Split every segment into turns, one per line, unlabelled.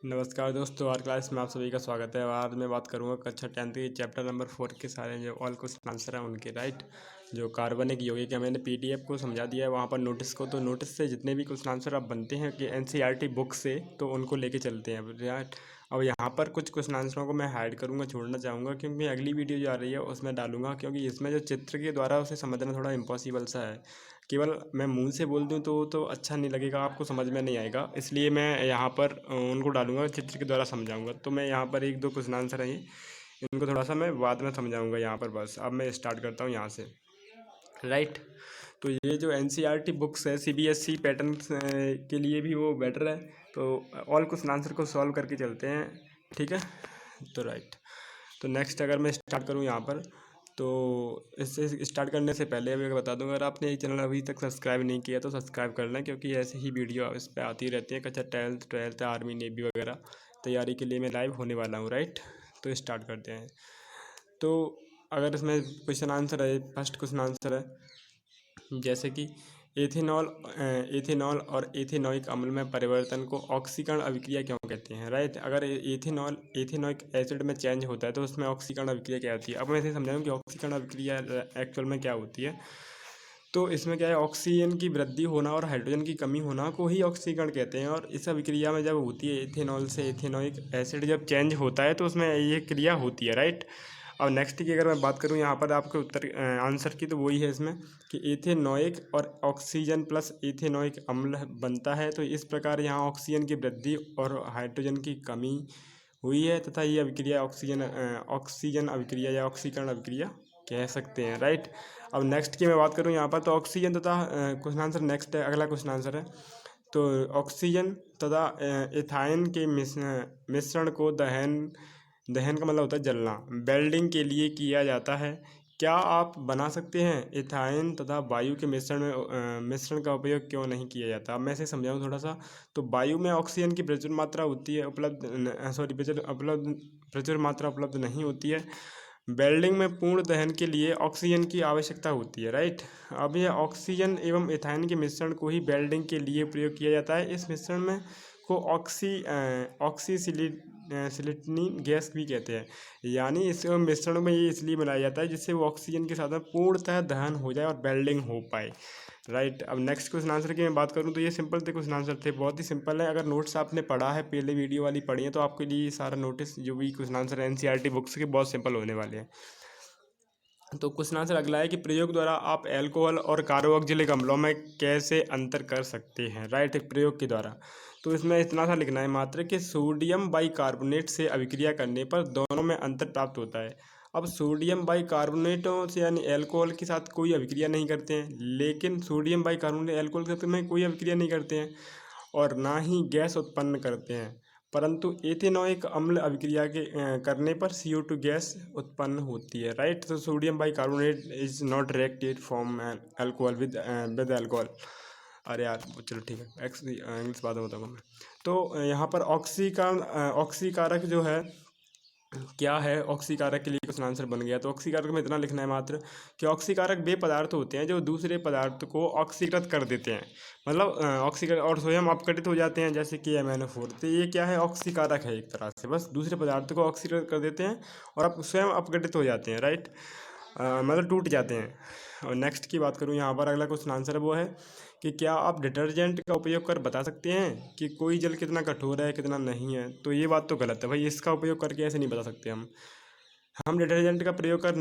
नमस्कार दोस्तों, आज क्लास में आप सभी का स्वागत है। और आज मैं बात करूंगा कक्षा 10 की चैप्टर नंबर 4 के सारे जो ऑल क्वेश्चन आंसर हैं उनके, राइट। जो कार्बनिक यौगिक है, मैंने पीडीएफ को समझा दिया है वहाँ पर नोटिस को। तो नोटिस से जितने भी क्वेश्चन आंसर आप बनते हैं कि एनसीईआरटी बुक से, तो उनको लेके चलते हैं, राइट। अब यहाँ पर कुछ क्वेश्चन आंसरों को मैं हाइड करूँगा, छोड़ना चाहूँगा, क्योंकि अगली वीडियो जो आ रही है उसमें डालूंगा, क्योंकि इसमें जो चित्र के द्वारा उसे समझना थोड़ा इम्पॉसिबल सा है। केवल मैं मुंह से बोल दूं तो अच्छा नहीं लगेगा, आपको समझ में नहीं आएगा। इसलिए मैं यहाँ पर उनको डालूंगा, चित्र के द्वारा समझाऊंगा। तो मैं यहाँ पर एक दो क्वेश्चन आंसर हैं, इनको थोड़ा सा मैं बाद में समझाऊंगा यहाँ पर। बस अब मैं स्टार्ट करता हूँ यहाँ से, राइट। तो ये जो एनसीईआरटी बुक्स है सीबीएसई पैटर्न के लिए भी वो बेटर है। तो ऑल क्वेश्चन आंसर को सॉल्व करके चलते हैं, ठीक है। तो राइट, तो नेक्स्ट अगर मैं स्टार्ट करूँ यहाँ पर, तो इससे स्टार्ट करने से पहले अभी बता दूंगा, अगर आपने ये चैनल अभी तक सब्सक्राइब नहीं किया तो सब्सक्राइब कर लें, क्योंकि ऐसे ही वीडियो इस पर आती रहती है। कक्षा ट्वेल्थ आर्मी नेवी वगैरह तैयारी के लिए मैं लाइव होने वाला हूँ, राइट। तो स्टार्ट करते हैं। तो अगर इसमें क्वेश्चन आंसर है, फर्स्ट क्वेश्चन आंसर है जैसे कि एथेनॉल और एथेनॉइक अम्ल में परिवर्तन को ऑक्सीकरण अभिक्रिया क्यों कहते हैं, राइट। अगर एथेनॉइक एसिड में चेंज होता है तो उसमें ऑक्सीकरण अभिक्रिया क्या होती है। अब मैं इसे समझाऊँ कि ऑक्सीकरण अभिक्रिया एक्चुअल में क्या होती है। तो इसमें क्या है, ऑक्सीजन की वृद्धि होना और हाइड्रोजन की कमी होना को ही ऑक्सीकरण कहते हैं। और इस अभिक्रिया में जब होती है, इथेनॉल से इथेनॉइक एसिड जब चेंज होता है तो उसमें ये क्रिया होती है, राइट। और नेक्स्ट की अगर मैं बात करूँ यहाँ पर आपके उत्तर आंसर की, तो वही है इसमें कि इथेनॉइक और ऑक्सीजन प्लस इथेनॉइक अम्ल बनता है। तो इस प्रकार यहाँ ऑक्सीजन की वृद्धि और हाइड्रोजन की कमी हुई है, तथा ये अभिक्रिया ऑक्सीजन अभिक्रिया या ऑक्सीकरण अभिक्रिया कह सकते हैं, राइट। अब नेक्स्ट की मैं बात करूँ यहाँ पर, तो ऑक्सीजन तथा क्वेश्चन आंसर नेक्स्ट है, अगला क्वेश्चन आंसर है। तो ऑक्सीजन तथा इथाइन के मिश्रण को दहन दहन का मतलब होता है जलना, वेल्डिंग के लिए किया जाता है। क्या आप बना सकते हैं इथाइन तथा वायु के मिश्रण का उपयोग क्यों नहीं किया जाता। अब मैं इसे समझाऊँ थोड़ा सा। तो वायु में ऑक्सीजन की प्रचुर मात्रा होती है, प्रचुर मात्रा उपलब्ध नहीं होती है। वेल्डिंग में पूर्ण दहन के लिए ऑक्सीजन की आवश्यकता होती है, राइट। अब यह ऑक्सीजन एवं इथाइन के मिश्रण को ही वेल्डिंग के लिए प्रयोग किया जाता है। इस मिश्रण में को ऑक्सीसिलिटनी गैस भी कहते हैं। यानी इस मिश्रण में ये इसलिए बनाया जाता है जिससे वो ऑक्सीजन के साथ में पूर्णतः दहन हो जाए और वेल्डिंग हो पाए, राइट। अब नेक्स्ट क्वेश्चन आंसर की मैं बात करूँ तो ये सिंपल थे क्वेश्चन आंसर थे, बहुत ही सिंपल है। अगर नोट्स आपने पढ़ा है, पहले वीडियो वाली पढ़ी है, तो आपके लिए ये सारा नोटिस जो भी क्वेश्चन आंसर एनसीईआरटी बुक्स के बहुत सिंपल होने वाले हैं। तो क्वेश्चन आंसर अगला है कि प्रयोग द्वारा आप अल्कोहल और कार्बोक्जिलिक अम्लों में कैसे अंतर कर सकते हैं, राइट। प्रयोग के द्वारा, तो इसमें इतना सा लिखना है मात्र कि सोडियम बाइकार्बोनेट से अभिक्रिया करने पर दोनों में अंतर प्राप्त होता है। अब सोडियम बाइकार्बोनेटों से यानी अल्कोहल के साथ कोई अभिक्रिया नहीं करते हैं, लेकिन सोडियम बाइकार्बोनेट अल्कोहल के साथ में कोई अभिक्रिया नहीं करते हैं और ना ही गैस उत्पन्न करते हैं। परंतु एथेनॉइक अम्ल अभिक्रिया के करने पर CO2 गैस उत्पन्न होती है, राइट। तो sodium bicarbonate is not reacted form alcohol with alcohol. अरे यार चलो ठीक है, इंग्लिश बाद में बताऊंगा मैं। तो यहाँ पर ऑक्सीकारक जो है क्या है, ऑक्सीकारक के लिए क्वेश्चन आंसर बन गया। तो ऑक्सीकारक में इतना लिखना है मात्र कि ऑक्सीकारक वे पदार्थ होते हैं जो दूसरे पदार्थ को ऑक्सीकृत कर देते हैं, मतलब ऑक्सीकृत और स्वयं अपघटित हो जाते हैं, जैसे कि MnO4। तो ये क्या है, ऑक्सीकारक है एक तरह से, बस दूसरे पदार्थ को ऑक्सीकृत कर देते हैं और अब स्वयं अपघटित हो जाते हैं, राइट। मतलब टूट जाते हैं। और नेक्स्ट की बात करूँ यहाँ पर, अगला क्वेश्चन आंसर वो है कि क्या आप डिटर्जेंट का उपयोग कर बता सकते हैं कि कोई जल कितना कठोर है कितना नहीं है। तो ये बात तो गलत है भाई, इसका उपयोग करके ऐसे नहीं बता सकते हम डिटर्जेंट का प्रयोग कर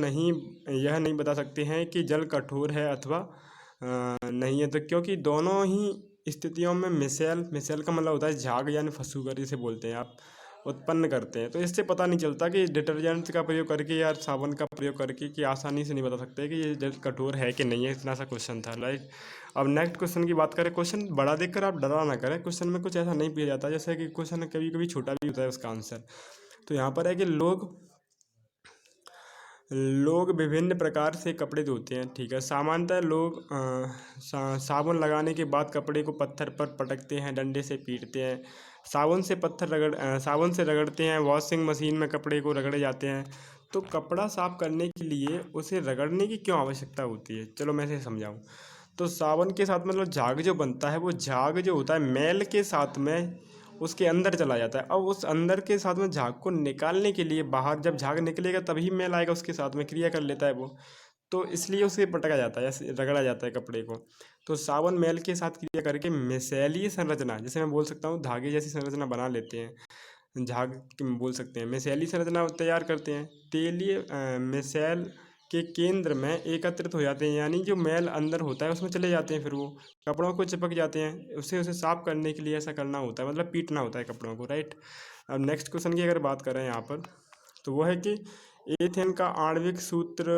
यह नहीं बता सकते हैं कि जल कठोर है अथवा नहीं है। तो क्योंकि दोनों ही स्थितियों में मिसेल का मतलब होता है झाग, यानी फंसूकर जिसे बोलते हैं आप, उत्पन्न करते हैं। तो इससे पता नहीं चलता कि डिटर्जेंट का प्रयोग करके या साबुन का प्रयोग करके कि आसानी से नहीं बता सकते कि ये जल कठोर है कि नहीं है। इतना सा क्वेश्चन था, राइट। अब नेक्स्ट क्वेश्चन की बात करें, क्वेश्चन बड़ा देखकर आप डरा ना करें, क्वेश्चन में कुछ ऐसा नहीं किया जाता, जैसे कि क्वेश्चन कभी कभी छोटा भी होता है उसका आंसर। तो यहाँ पर है कि लोग विभिन्न प्रकार से कपड़े धोते हैं, ठीक है। सामान्यतः लोग साबुन लगाने के बाद कपड़े को पत्थर पर पटकते हैं, डंडे से पीटते हैं, साबुन से रगड़ते हैं, वॉशिंग मशीन में कपड़े को रगड़े जाते हैं। तो कपड़ा साफ करने के लिए उसे रगड़ने की क्यों आवश्यकता होती है, चलो मैं इसे समझाऊँ। तो साबुन के साथ मतलब झाग जो बनता है, वो झाग जो होता है मैल के साथ में उसके अंदर चला जाता है। अब उस अंदर के साथ में झाग को निकालने के लिए बाहर जब झाग निकलेगा तभी मैल आएगा, उसके साथ में क्रिया कर लेता है वो, तो इसलिए उसे पटका जाता है, ऐसे रगड़ा जाता है कपड़े को। तो साबुन मैल के साथ क्रिया करके मिसेलिय संरचना, जैसे मैं बोल सकता हूँ धागे जैसी संरचना बना लेते हैं, झाग बोल सकते हैं, मिसेली संरचना तैयार करते हैं। तेलीय मिसेल के केंद्र में एकत्रित हो जाते हैं, यानी जो मैल अंदर होता है उसमें चले जाते हैं, फिर वो कपड़ों को चिपक जाते हैं। उसे साफ करने के लिए ऐसा करना होता है, मतलब पीटना होता है कपड़ों को, राइट। अब नेक्स्ट क्वेश्चन की अगर बात करें यहाँ पर, तो वो है कि एथेन का आणविक सूत्र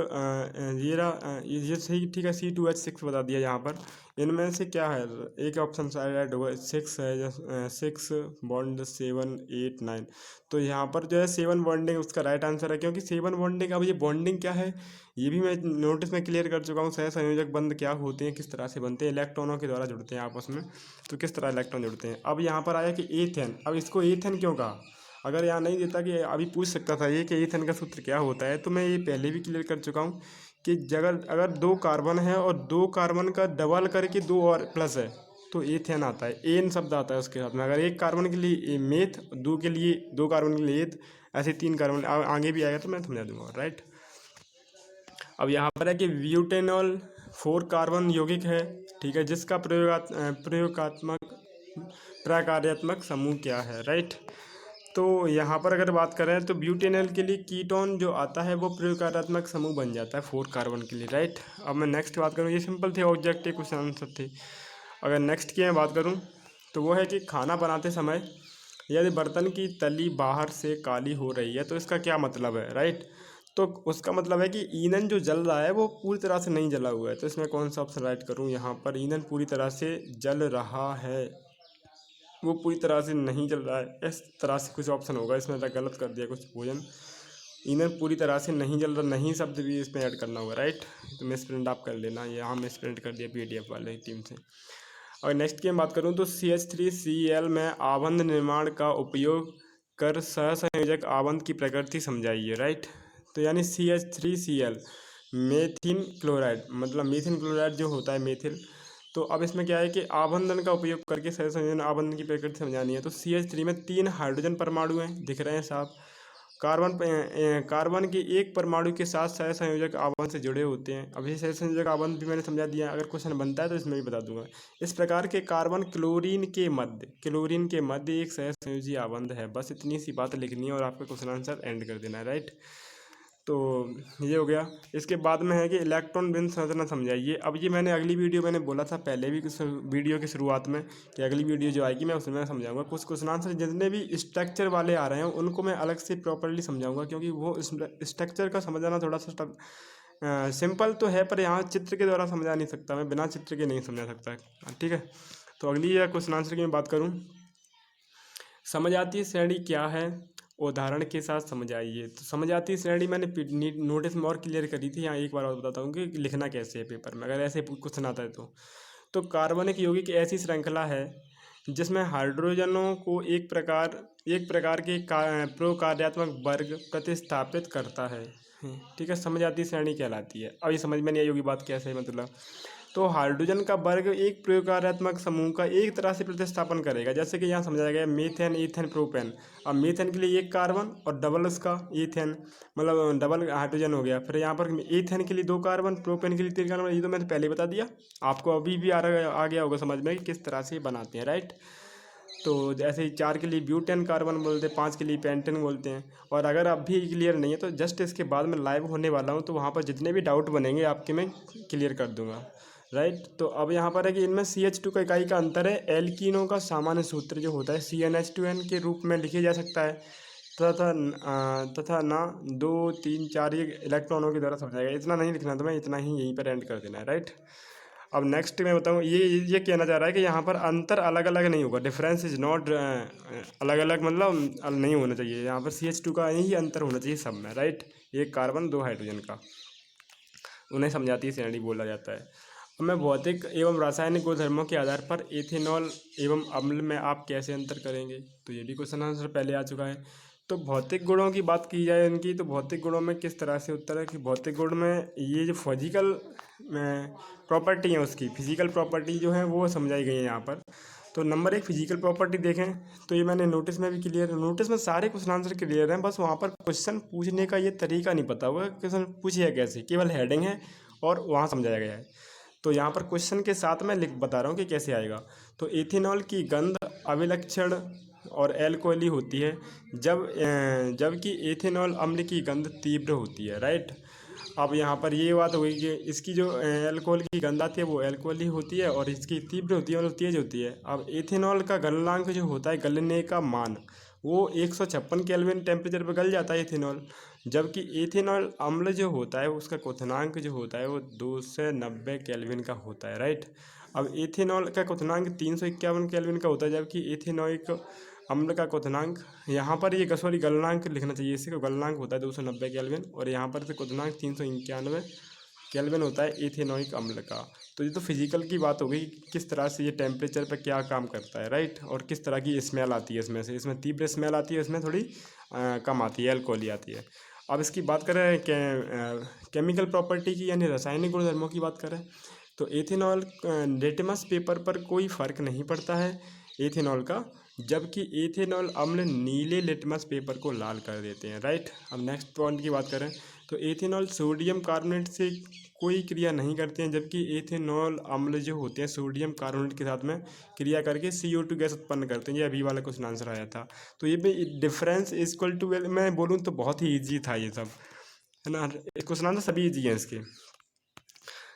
ये सही ठीक है, C2H6 बता दिया यहाँ पर। इनमें से क्या है, एक ऑप्शन शायद होगा 6 है, 6 बॉन्ड 7 8 9, तो यहाँ पर जो है 7 बॉन्डिंग उसका राइट आंसर है, क्योंकि 7 बॉन्डिंग, अब ये बॉन्डिंग क्या है ये भी मैं नोटिस में क्लियर कर चुका हूँ। सहसंयोजक बंध क्या होते हैं, किस तरह से बनते हैं, इलेक्ट्रॉनों के द्वारा जुड़ते हैं आपस में, तो किस तरह इलेक्ट्रॉन जुड़ते हैं। अब यहाँ पर आया कि एथेन, अब इसको एथेन क्यों कहा, अगर यहाँ नहीं देता कि अभी पूछ सकता था ये कि ईथन का सूत्र क्या होता है, तो मैं ये पहले भी क्लियर कर चुका हूँ कि अगर 2 कार्बन है और 2 कार्बन का डबल करके 2 और प्लस है तो एथेन आता है, एन शब्द आता है उसके साथ में। अगर 1 कार्बन के लिए मेथ, 2 के लिए 2 कार्बन के लिए एथ, ऐसे 3 कार्बन आगे भी आएगा तो मैं समझा दूंगा, राइट। अब यहाँ पर है कि ब्यूटेनॉल 4 कार्बन यौगिक है, ठीक है, जिसका प्रयोगात्मक प्रकार्यात्मक समूह क्या है, राइट। तो यहाँ पर अगर बात करें तो ब्यूटेनॉल के लिए कीटोन जो आता है वो प्रयोगात्मक समूह बन जाता है 4 कार्बन के लिए, राइट। अब मैं नेक्स्ट बात करूँ, ये सिंपल थे, ऑब्जेक्टिव क्वेश्चन आंसर थे। अगर नेक्स्ट की मैं बात करूँ तो वो है कि खाना बनाते समय यदि बर्तन की तली बाहर से काली हो रही है तो इसका क्या मतलब है, राइट। तो उसका मतलब है कि ईंधन जो जल रहा है वो पूरी तरह से नहीं जला हुआ है, तो इसमें कौन सा ऑप्शन राइट करूँ। यहाँ पर ईंधन पूरी तरह से जल रहा है, वो पूरी तरह से नहीं जल रहा है, इस तरह से कुछ ऑप्शन होगा, इसमें गलत कर दिया कुछ भोजन। ईंधन पूरी तरह से नहीं जल रहा, नहीं शब्द भी इसमें ऐड करना होगा, राइट। तो मिस प्रिंट आप कर लेना, यहाँ मिस प्रिंट कर दिया PDF वाले टीम से। और नेक्स्ट की बात करूँ तो CH3Cl में आबंध निर्माण का उपयोग कर सहसंयोजक आबंध की प्रकृति समझाइए, राइट। तो यानी CH3Cl मेथिन क्लोराइड, मतलब मीथिन क्लोराइड जो होता है मेथिल, तो अब इसमें क्या है कि आबंधन का उपयोग करके सहसंयोजन आबंधन की प्रकृति समझानी है। तो CH3 में 3 हाइड्रोजन परमाणु हैं, दिख रहे हैं साफ। कार्बन के एक परमाणु के साथ सहसंयोजक आबंध से जुड़े होते हैं। अब ये सहसंयोजक आबंध भी मैंने समझा दिया, अगर क्वेश्चन बनता है तो इसमें भी बता दूंगा। इस प्रकार के कार्बन क्लोरीन के मध्य एक सहसंयोजी आबंध है। बस इतनी सी बात लिखनी है और आपका क्वेश्चन आंसर एंड कर देना है, राइट। तो ये हो गया। इसके बाद में है कि इलेक्ट्रॉन बीम संरचना समझाइए। अब ये मैंने अगली वीडियो मैंने बोला था पहले भी वीडियो की शुरुआत में कि अगली वीडियो जो आएगी मैं उसमें समझाऊंगा। कुछ क्वेश्चन आंसर जितने भी स्ट्रक्चर वाले आ रहे हैं उनको मैं अलग से प्रॉपरली समझाऊंगा, क्योंकि वो स्ट्रक्चर का समझाना थोड़ा सा सिंपल तो है, पर यहाँ चित्र के द्वारा समझा नहीं सकता, मैं बिना चित्र के नहीं समझा सकता, ठीक है। तो अगली क्वेश्चन आंसर की मैं बात करूँ, समझाती श्रेणी क्या है, उदाहरण के साथ समझाइए। तो समझाती श्रेणी मैंने नोटिस में और क्लियर करी थी, यहाँ एक बार और बताता हूँ कि लिखना कैसे है पेपर में अगर ऐसे क्वेश्चन आता है तो कार्बनिक यौगिक ऐसी श्रृंखला है जिसमें हाइड्रोजनों को एक प्रकार के प्रोकार्यात्मक वर्ग प्रतिस्थापित करता है, ठीक है, समझाती श्रेणी कहलाती है। अब ये समझ में नहीं आई होगी बात कैसे है, मतलब तो हाइड्रोजन का वर्ग एक प्रयोगात्मक समूह का एक तरह से प्रतिस्थापन करेगा, जैसे कि यहाँ समझाया गया मीथेन, ईथेन, प्रोपेन। अब मीथेन के लिए 1 कार्बन और डबल उसका ईथेन, मतलब डबल हाइड्रोजन हो गया। फिर यहाँ पर ईथेन के लिए 2 कार्बन, प्रोपेन के लिए 3 कार्बन। ये तो मैंने पहले बता दिया, आपको अभी भी आ गया होगा समझ में कि किस तरह से बनाते हैं, राइट। तो जैसे ही 4 के लिए ब्यूटेन कार्बन बोलते हैं, 5 के लिए पेंटेन बोलते हैं। और अगर अब भी क्लियर नहीं है तो जस्ट इसके बाद मैं लाइव होने वाला हूँ, तो वहाँ पर जितने भी डाउट बनेंगे आपके मैं क्लियर कर दूंगा, राइट। तो अब यहाँ पर है कि इनमें CH2 का इकाई का अंतर है। एल्कीनों का सामान्य सूत्र जो होता है CnH2n के रूप में लिखे जा सकता है, तथा ना 2 3 4 ये इलेक्ट्रॉनों के द्वारा समझाया गया। इतना नहीं लिखना, तो मैं इतना ही यहीं पर एंड कर देना है, राइट। अब नेक्स्ट मैं बताऊँ, ये कहना चाह रहा है कि यहाँ पर अंतर अलग अलग नहीं होगा, डिफरेंस इज नॉट अलग अलग, मतलब नहीं होना चाहिए। यहाँ पर CH2 का ही अंतर होना चाहिए सब में, राइट। 1 कार्बन 2 हाइड्रोजन का, उन्हें समझाती श्रेणी बोला जाता है। अब मैं भौतिक एवं रासायनिक गुणधर्मों के आधार पर एथेनॉल एवं अम्ल में आप कैसे अंतर करेंगे, तो ये भी क्वेश्चन आंसर पहले आ चुका है। तो भौतिक गुणों की बात की जाए इनकी, तो भौतिक गुणों में किस तरह से उत्तर है कि भौतिक गुण में ये जो फिजिकल प्रॉपर्टी है उसकी फिजिकल प्रॉपर्टी जो है वो समझाई गई है यहाँ पर। तो नंबर 1 फिजिकल प्रॉपर्टी देखें तो ये मैंने नोटिस में भी क्लियर, नोटिस में सारे क्वेश्चन आंसर क्लियर हैं, बस वहाँ पर क्वेश्चन पूछने का ये तरीका नहीं पता हुआ, क्वेश्चन पूछिए कैसे, केवल हेडिंग है और वहाँ समझाया गया है। तो यहाँ पर क्वेश्चन के साथ मैं लिख बता रहा हूँ कि कैसे आएगा। तो इथेनॉल की गंध अविलक्षण और एल्कोहली होती है जबकि इथेनॉल अम्ल की गंध तीव्र होती है, राइट। अब यहाँ पर ये बात हुई कि इसकी जो एल्कोहल की गंध आती है वो एल्कोहली होती है और इसकी तीव्र होती है और तेज होती है। अब इथेनॉल का गलनांक जो होता है, गलने का मान, वो 156 केल्विन टेम्परेचर पर गल जाता है इथेनॉल, जबकि इथेनॉल अम्ल जो होता है उसका क्वथनांक जो होता है वो 290 केल्विन का होता है, राइट। अब इथेनॉल का क्वथनांक 351 केल्विन का होता है, जबकि इथेनॉइक अम्ल का क्वथनांक, यहाँ पर ये सॉरी गलनांक लिखना चाहिए, इसी को गलनांक होता है 290 केल्विन और यहाँ पर से क्वथनांक 391 केल्विन होता है इथेनॉइक अम्ल का। तो ये तो फिजिकल की बात हो गई, किस तरह से ये टेम्परेचर पर क्या काम करता है, राइट, और किस तरह की स्मेल आती है इसमें से, इसमें तीव्र स्मेल आती है, इसमें थोड़ी कम आती है, एल्कोहली आती है। अब इसकी बात करें केमिकल प्रॉपर्टी की, यानी रासायनिक गुणधर्मों की बात करें तो इथेनॉल लिटमस पेपर पर कोई फ़र्क नहीं पड़ता है इथेनॉल का, जबकि इथेनॉल अम्ल नीले लिटमस पेपर को लाल कर देते हैं, राइट। अब नेक्स्ट पॉइंट की बात करें तो इथेनॉल सोडियम कार्बोनेट से कोई क्रिया नहीं करते हैं, जबकि इथेनॉल अम्ल जो होते हैं सोडियम कार्बोनेट के साथ में क्रिया करके CO2 गैस उत्पन्न करते हैं। ये अभी वाला क्वेश्चन आंसर आया था। तो ये भी डिफरेंस इक्वल टू, मैं बोलूँ तो बहुत ही ईजी था ये सब, है ना, क्वेश्चन आंसर सभी ईजी हैं इसके।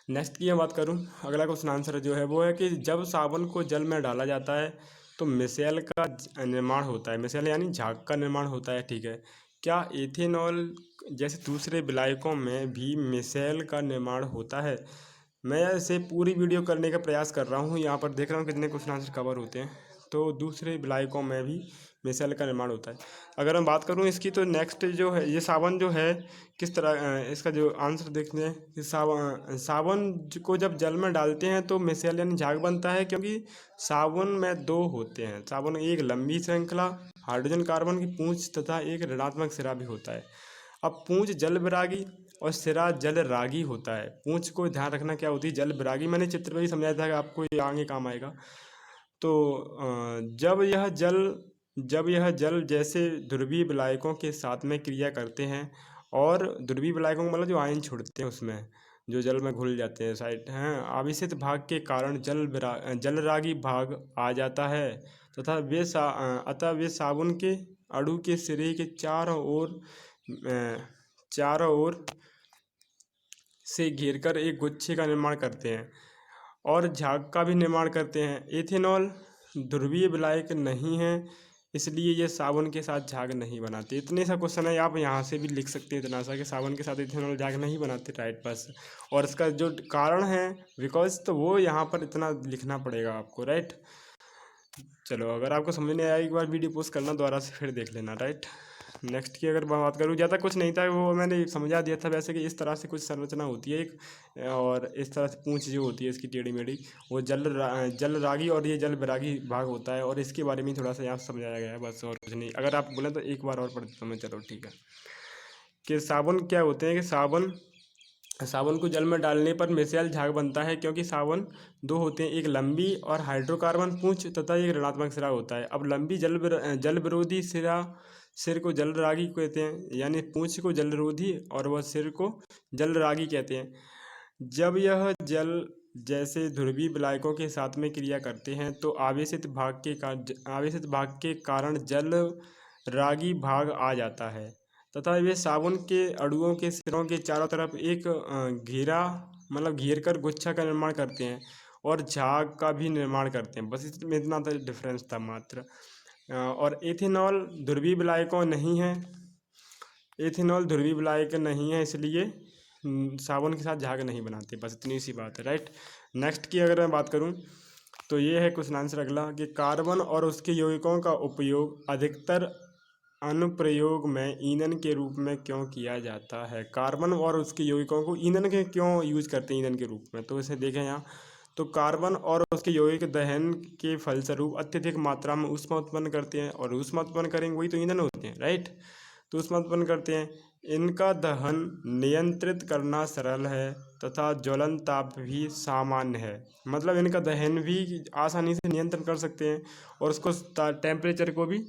नेक्स्ट की मैं बात करूं, अगला क्वेश्चन आंसर जो है वो है कि जब साबुन को जल में डाला जाता है तो मिसेल का निर्माण होता है, मिसेल यानी झाग का निर्माण होता है, ठीक है। क्या इथेनॉल जैसे दूसरे विलायकों में भी मिसेल का निर्माण होता है? मैं इसे पूरी वीडियो करने का प्रयास कर रहा हूँ, यहाँ पर देख रहा हूँ कितने क्वेश्चन आंसर कवर होते हैं। तो दूसरे विलायकों में भी मिसेल का निर्माण होता है। अगर मैं बात करूँ इसकी तो नेक्स्ट जो है ये साबुन जो है किस तरह, इसका जो आंसर देखते हैं कि साबुन को जब जल में डालते हैं तो मिसेल यानी झाग बनता है, क्योंकि साबुन में दो होते हैं, साबुन एक लंबी श्रृंखला हाइड्रोजन कार्बन की पूंछ तथा एक ऋणात्मक सिरा भी होता है। अब पूंछ जल विरागी और सिरा जल रागी होता है। पूंछ को ध्यान रखना क्या होती है, जल विरागी, मैंने चित्र में भी समझाया था कि आपको ये आगे काम आएगा। तो जब यह जल जैसे ध्रुवीय विलायकों के साथ में क्रिया करते हैं, और ध्रुवीय विलायकों का मतलब जो आयन छोड़ते हैं उसमें जो जल में घुल जाते हैं साइड हैं, आवेशित भाग के कारण जलरागी भाग आ जाता है तथा अतः वे साबुन के अणु के सिरे के चारों ओर से घेरकर एक गुच्छे का निर्माण करते हैं और झाग का भी निर्माण करते हैं। इथेनॉल ध्रुवीय विलायक नहीं है, इसलिए ये साबुन के साथ झाग नहीं बनाते। इतने सा क्वेश्चन है, आप यहाँ से भी लिख सकते हैं इतना सा कि साबुन के साथ इथेनॉल झाग नहीं बनाते, राइट, बस। और इसका जो कारण है बिकॉज, तो वो यहाँ पर इतना लिखना पड़ेगा आपको, राइट। चलो, अगर आपको समझ नहीं आया एक बार वीडियो पोस्ट करना, दोबारा से फिर देख लेना, राइट। नेक्स्ट की अगर बात करूँ, ज़्यादा कुछ नहीं था, वो मैंने समझा दिया था वैसे कि इस तरह से कुछ संरचना होती है एक, और इस तरह से पूंछ जो होती है इसकी टेढ़ी मेढ़ी, वो जल रागी और ये जल विरागी भाग होता है, और इसके बारे में थोड़ा सा यहाँ समझाया गया है, बस और कुछ नहीं। अगर आप बोलें तो एक बार और पढ़ देता हूँ मैं, चलो ठीक है। कि साबुन क्या होते हैं कि साबुन को जल में डालने पर मिसेल झाग बनता है, क्योंकि साबुन दो होते हैं, एक लंबी और हाइड्रोकार्बन पूंछ तथा एक ऋणात्मक सिरा होता है। अब लंबी जल विरोधी सिर को जलरागी कहते हैं, यानी पूंछ को जलरोधी और वह सिर को जलरागी कहते हैं। जब यह जल जैसे ध्रुवीय विलायकों के साथ में क्रिया करते हैं तो आवेशित भाग के कारण जल रागी भाग आ जाता है तथा वे साबुन के अणुओं के सिरों के चारों तरफ एक घेर कर गुच्छा का निर्माण करते हैं और झाग का भी निर्माण करते हैं। बस इसमें इतना डिफरेंस था मात्र। और इथेनॉल ध्रुवीय विलायकों नहीं है, इथेनॉल ध्रुवीय विलायक नहीं है, इसलिए साबुन के साथ झाग नहीं बनाते, बस इतनी सी बात है, राइट। नेक्स्ट की अगर मैं बात करूं तो ये है क्वेश्चन आंसर अगला कि कार्बन और उसके यौगिकों का उपयोग अधिकतर अनुप्रयोग में ईंधन के रूप में क्यों किया जाता है? कार्बन और उसके यौगिकों को ईंधन के क्यों यूज करते हैं ईंधन के रूप में? तो इसे देखें यहाँ, तो कार्बन और उसके यौगिक दहन के फलस्वरूप अत्यधिक मात्रा में ऊष्मा उत्पन्न करते हैं, और ऊष्मा उत्पन्न करेंगे वही तो ईंधन होते हैं, राइट। तो ऊष्मा उत्पन्न करते हैं, इनका दहन नियंत्रित करना सरल है तथा ज्वलन ताप भी सामान्य है। मतलब इनका दहन भी आसानी से नियंत्रण कर सकते हैं और उसको टेम्परेचर को भी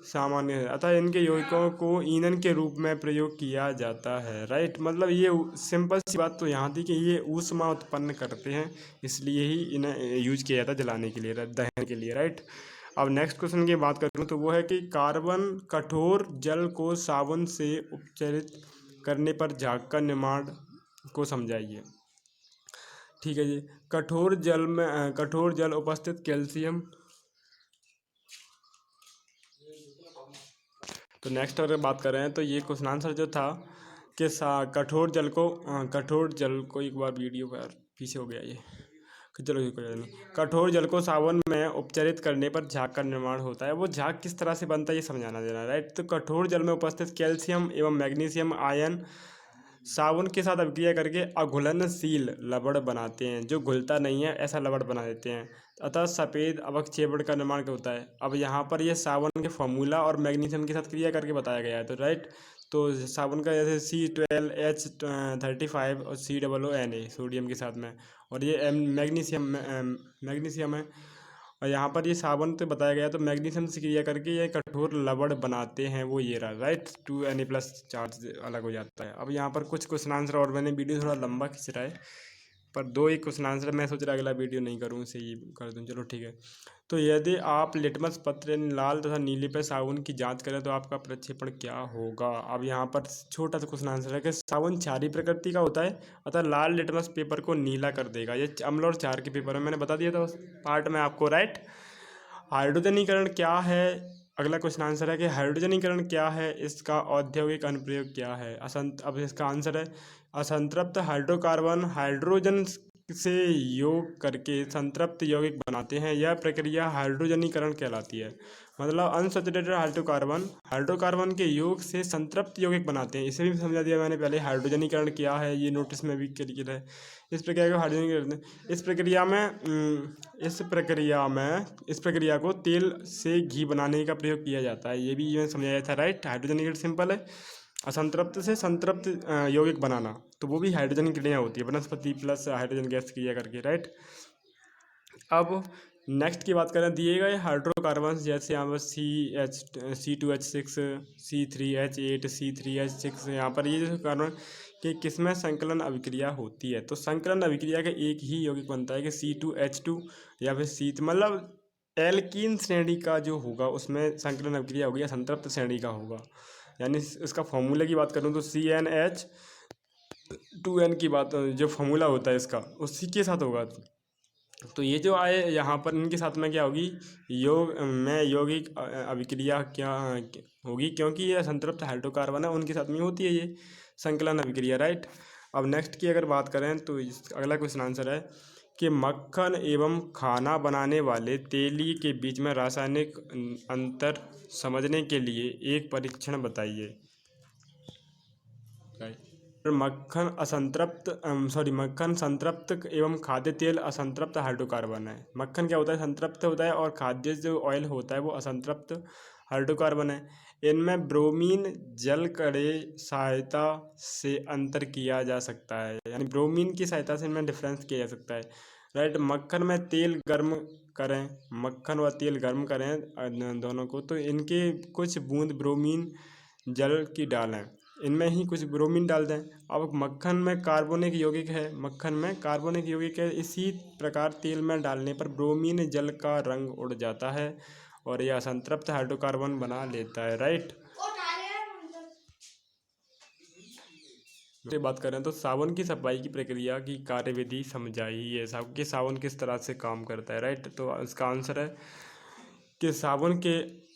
सामान्य है। अतः इनके यौगिकों को ईंधन के रूप में प्रयोग किया जाता है। राइट, मतलब ये सिंपल सी बात तो यहाँ थी कि ये ऊष्मा उत्पन्न करते हैं, इसलिए ही इन्हें यूज किया जाता है जलाने के लिए, दहन के लिए। राइट, अब नेक्स्ट क्वेश्चन की बात करूँ तो वो है कि कार्बन कठोर जल को साबुन से उपचारित करने पर झाग का निर्माण को समझाइए। ठीक है जी, कठोर जल उपस्थित कैल्शियम। तो नेक्स्ट अगर बात कर रहे हैं तो ये क्वेश्चन आंसर जो था कि कठोर जल को एक बार वीडियो पर पीछे हो गया ये, चलो कोई बात नहीं। कठोर जल को साबुन में उपचारित करने पर झाग का निर्माण होता है। वो झाग किस तरह से बनता है ये समझाना देना। राइट, तो कठोर जल में उपस्थित कैल्शियम एवं मैग्नीशियम आयन साबुन के साथ अभिक्रिया करके अघुलनशील लवण बनाते हैं, जो घुलता नहीं है ऐसा लवण बना देते हैं। अतः सफ़ेद अवक्षेपण का निर्माण क्या होता है। अब यहाँ पर ये साबुन के फॉर्मूला और मैग्नीशियम के साथ क्रिया करके बताया गया है। तो राइट, तो साबुन का जैसे C12H35 और COONA सोडियम के साथ में, और ये मैग्नीशियम है। और यहाँ पर ये साबुन तो बताया गया, तो मैग्नीशियम से क्रिया करके ये कठोर लवण बनाते हैं, वो ये रहा। राइट, 2Na+ चार्ज अलग हो जाता है। अब यहाँ पर कुछ क्वेश्चन आंसर, और मैंने वीडियो थोड़ा लंबा खींच रहा है पर 2 ही क्वेश्चन आंसर, मैं सोच रहा अगला वीडियो नहीं करूँ, इसे ही कर दूँ। चलो ठीक है। तो यदि आप लिटमस पत्र लाल तथा नीले पे साबुन की जांच करें तो आपका प्रक्षेपण क्या होगा। अब यहाँ पर छोटा सा क्वेश्चन आंसर है कि साबुन क्षारीय प्रकृति का होता है, अतः लाल लिटमस पेपर को नीला कर देगा। ये अम्ल और क्षार के पेपर में मैंने बता दिया था उस पार्ट में आपको। राइट, हाइड्रोजनीकरण क्या है। अगला क्वेश्चन आंसर है कि हाइड्रोजनीकरण क्या है, इसका औद्योगिक अनुप्रयोग क्या है। अब इसका आंसर है असंतृप्त हाइड्रोकार्बन हाइड्रोजन से योग करके संतृप्त यौगिक बनाते हैं। यह प्रक्रिया हाइड्रोजनीकरण कहलाती है। मतलब अनसैचुरेटेड हाइड्रोकार्बन के योग से संतृप्त यौगिक बनाते हैं। इसे भी समझा दिया मैंने पहले। हाइड्रोजनीकरण क्या है ये नोटिस में भी क्लियर है। इस प्रक्रिया को हाइड्रोजनीकरण, इस प्रक्रिया को तेल से घी बनाने का प्रयोग किया जाता है। ये भी मैंने समझाया था। राइट, हाइड्रोजनीकरण सिंपल है, असंतृप्त से संतृप्त यौगिक बनाना, तो वो भी हाइड्रोजन क्रिया होती है, वनस्पति प्लस हाइड्रोजन गैस क्रिया करके। राइट, अब नेक्स्ट की बात करें, दिए गए हाइड्रोकार्बन जैसे यहाँ पर C2H6 C3H8 C3H6, यहाँ पर ये जो कार्बन कि किसमें संकलन अभिक्रिया होती है। तो संकलन अभिक्रिया का एक ही यौगिक बनता है कि C2H2 या फिर मतलब एल्कीन श्रेणी का जो होगा उसमें संकलन अभिक्रिया होगी या संतृप्त श्रेणी का होगा। यानी इसका फॉर्मूले की बात करूँ तो CnH2n की बात, जो फॉर्मूला होता है इसका उसी के साथ होगा। तो ये जो आए यहाँ पर इनके साथ में क्या होगी, यौगिक अभिक्रिया क्या होगी, क्योंकि ये संतृप्त हाइड्रोकार्बन है उनके साथ में होती है ये संकलन अभिक्रिया। राइट, अब नेक्स्ट की अगर बात करें तो अगला क्वेश्चन आंसर है कि मक्खन एवं खाना बनाने वाले तेली के बीच में रासायनिक अंतर समझने के लिए एक परीक्षण बताइए। मक्खन संतृप्त एवं खाद्य तेल असंतृप्त हाइड्रोकार्बन है। मक्खन क्या होता है, संतृप्त होता है, और खाद्य जो ऑयल होता है वो असंतृप्त हाइड्रोकार्बन है। इनमें ब्रोमीन जल कड़े सहायता से अंतर किया जा सकता है, यानी ब्रोमीन की सहायता से इनमें डिफरेंस किया जा सकता है। राइट, मक्खन व तेल गर्म करें दोनों को, तो इनके कुछ बूंद ब्रोमीन जल की डालें, इनमें ही कुछ ब्रोमीन डाल दें। अब मक्खन में कार्बोनिक यौगिक है, इसी प्रकार तेल में डालने पर ब्रोमीन जल का रंग उड़ जाता है और यह असंतृप्त हाइड्रोकार्बन बना लेता है। राइट, बात करें तो साबुन की सफाई की प्रक्रिया की कार्यविधि समझाइए। साबुन किस तरह से काम करता है। राइट, तो इसका आंसर है कि साबुन के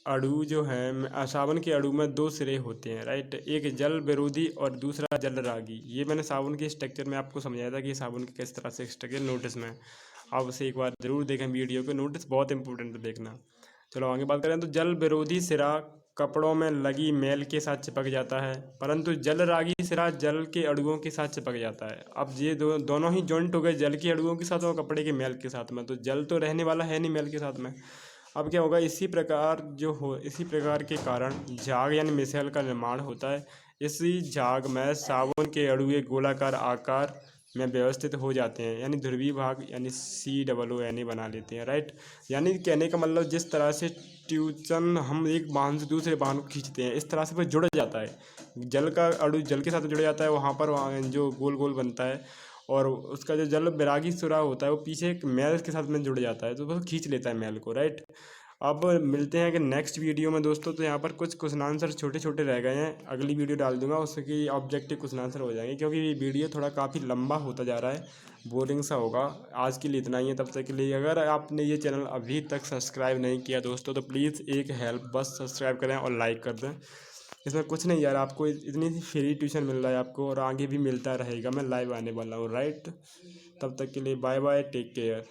अणु में 2 सिरे होते हैं। राइट, एक जल विरोधी और दूसरा जल रागी। ये मैंने साबुन के स्ट्रक्चर में आपको समझाया था कि साबुन के किस तरह से स्ट्रक्चर नोटिस में, आप उसे एक बार जरूर देखें वीडियो को, नोटिस बहुत इंपॉर्टेंट है देखना। चलो आगे बात करें तो जल विरोधी सिरा कपड़ों में लगी मैल के साथ चिपक जाता है, परंतु जल रागी सिरा जल के अणुओं के साथ चिपक जाता है। अब ये दोनों ही जॉइंट हो गए, जल के अणुओं के साथ और कपड़े के मैल के साथ में, तो जल तो रहने वाला है नहीं मैल के साथ में। अब क्या होगा, इसी प्रकार के कारण झाग यानी मिसाइल का निर्माण होता है। इसी झाग में साबुन के अणु गोलाकार आकार में व्यवस्थित हो जाते हैं, यानी ध्रुवीय भाग यानी COONA बना लेते हैं, राइट। यानी कहने का मतलब जिस तरह से ट्यूशन हम एक बांध से दूसरे बांध को खींचते हैं, इस तरह से वो जुड़ जाता है। जल का अणु जल के साथ जुड़ जाता है, वहाँ जो गोल गोल बनता है, और उसका जो जल बैरागी सुराह होता है वो पीछे एक मैल के साथ में जुड़ जाता है, तो वो खींच लेता है मैल को, राइट। अब मिलते हैं कि नेक्स्ट वीडियो में दोस्तों। तो यहाँ पर कुछ क्वेश्चन आंसर छोटे छोटे रह गए हैं, अगली वीडियो डाल दूंगा, उसकी ऑब्जेक्टिव क्वेश्चन आंसर हो जाएंगे, क्योंकि ये वीडियो थोड़ा काफ़ी लंबा होता जा रहा है, बोरिंग सा होगा। आज के लिए इतना ही है, तब तक के लिए अगर आपने ये चैनल अभी तक सब्सक्राइब नहीं किया दोस्तों, तो प्लीज़ एक हेल्प, बस सब्सक्राइब करें और लाइक कर दें। इसमें कुछ नहीं यार, आपको इतनी सी फ्री ट्यूशन मिल रहा है आपको, और आगे भी मिलता रहेगा। मैं लाइव आने वाला हूँ, राइट। तब तक के लिए बाय बाय, टेक केयर।